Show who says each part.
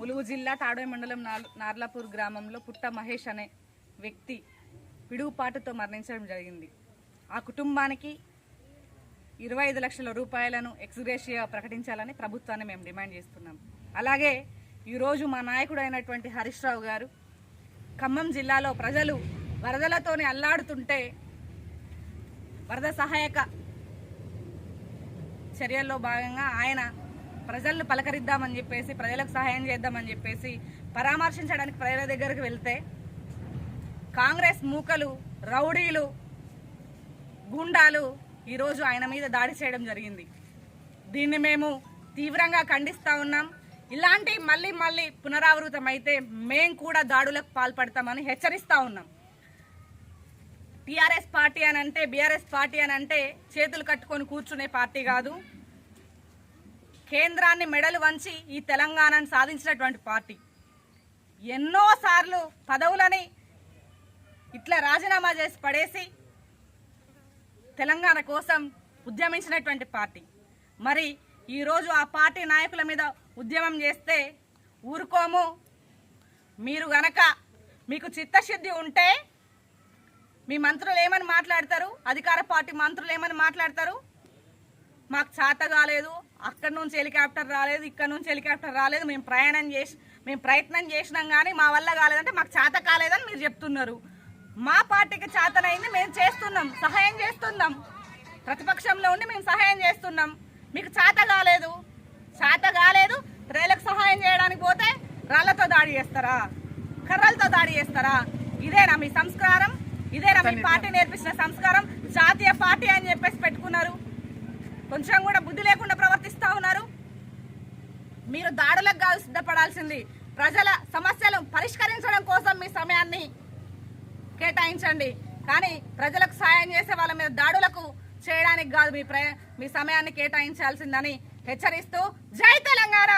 Speaker 1: ములుగు జిల్లా తాడోయి మండలం నార్లాపూర్ గ్రామంలో పుట్ట మహేష్ అనే వ్యక్తి పిడుగుపాటుతో మరణించడం జరిగింది. ఆ కుటుంబానికి 25 లక్షల రూపాయలను ఎక్స్గ్రేషియా ప్రకటించాలని ప్రభుత్వాన్ని మేము డిమాండ్ చేస్తున్నాం. అలాగే ఈరోజు మా నాయకుడు అయినటువంటి హరీష్ రావు గారు ఖమ్మం జిల్లాలో ప్రజలు వరదలతోనే అల్లాడుతుంటే వరద సహాయక చర్యల్లో భాగంగా ఆయన ప్రజలను పలకరిద్దామని చెప్పేసి, ప్రజలకు సహాయం చేద్దామని చెప్పేసి పరామర్శించడానికి ప్రజల దగ్గరకు వెళ్తే కాంగ్రెస్ మూకలు, రౌడీలు, గూండాలు ఈరోజు ఆయన మీద దాడి చేయడం జరిగింది. దీన్ని మేము తీవ్రంగా ఖండిస్తూ ఉన్నాం. ఇలాంటి మళ్ళీ పునరావృతం అయితే మేం కూడా దాడులకు పాల్పడతామని హెచ్చరిస్తూ ఉన్నాం. టీఆర్ఎస్ పార్టీ అని అంటే, బీఆర్ఎస్ పార్టీ అని అంటే చేతులు కట్టుకొని కూర్చునే పార్టీ కాదు. కేంద్రాన్ని మెడలు వంచి ఈ తెలంగాణను సాధించినటువంటి పార్టీ. ఎన్నోసార్లు పదవులని ఇట్లా రాజీనామా చేసి పడేసి తెలంగాణ కోసం ఉద్యమించినటువంటి పార్టీ. మరి ఈరోజు ఆ పార్టీ నాయకుల మీద ఉద్యమం చేస్తే ఊరుకోము. మీరు గనక మీకు చిత్తశుద్ధి ఉంటే మీ మంత్రులు ఏమని మాట్లాడతారు, అధికార పార్టీ మంత్రులు ఏమని మాట్లాడతారు, మాకు చేత కాలేదు, అక్కడి నుంచి హెలికాప్టర్ రాలేదు, ఇక్కడ నుంచి హెలికాప్టర్ రాలేదు, మేము ప్రయత్నం చేసినాం కానీ మా వల్ల కాలేదంటే మాకు చేత కాలేదని మీరు చెప్తున్నారు. మా పార్టీకి చేతనైంది మేము చేస్తున్నాం, సహాయం చేస్తున్నాం. ప్రతిపక్షంలో ఉండి మేము సహాయం చేస్తున్నాం. మీకు చేత కాలేదు, ప్రజలకు సహాయం చేయడానికి పోతే రాళ్లతో దాడి చేస్తారా, కర్రలతో దాడి చేస్తారా? ఇదేనా మీ సంస్కారం? ఇదేనా మీ పార్టీ నేర్పించిన సంస్కారం? జాతీయ పార్టీ అని చెప్పేసి పెట్టుకున్నారు, కొంచెం కూడా బుద్ధి లేకుండా ప్రవర్తిస్తూ ఉన్నారు. మీరు దాడులకు కాదు సిద్ధపడాల్సింది, ప్రజల సమస్యలు పరిష్కరించడం కోసం మీ సమయాన్ని కేటాయించండి. కానీ ప్రజలకు సాయం చేసే వాళ్ళ మీద దాడులకు చేయడానికి కాదు మీ సమయాన్ని కేటాయించాల్సిందని హెచ్చరిస్తూ జై తెలంగాణ.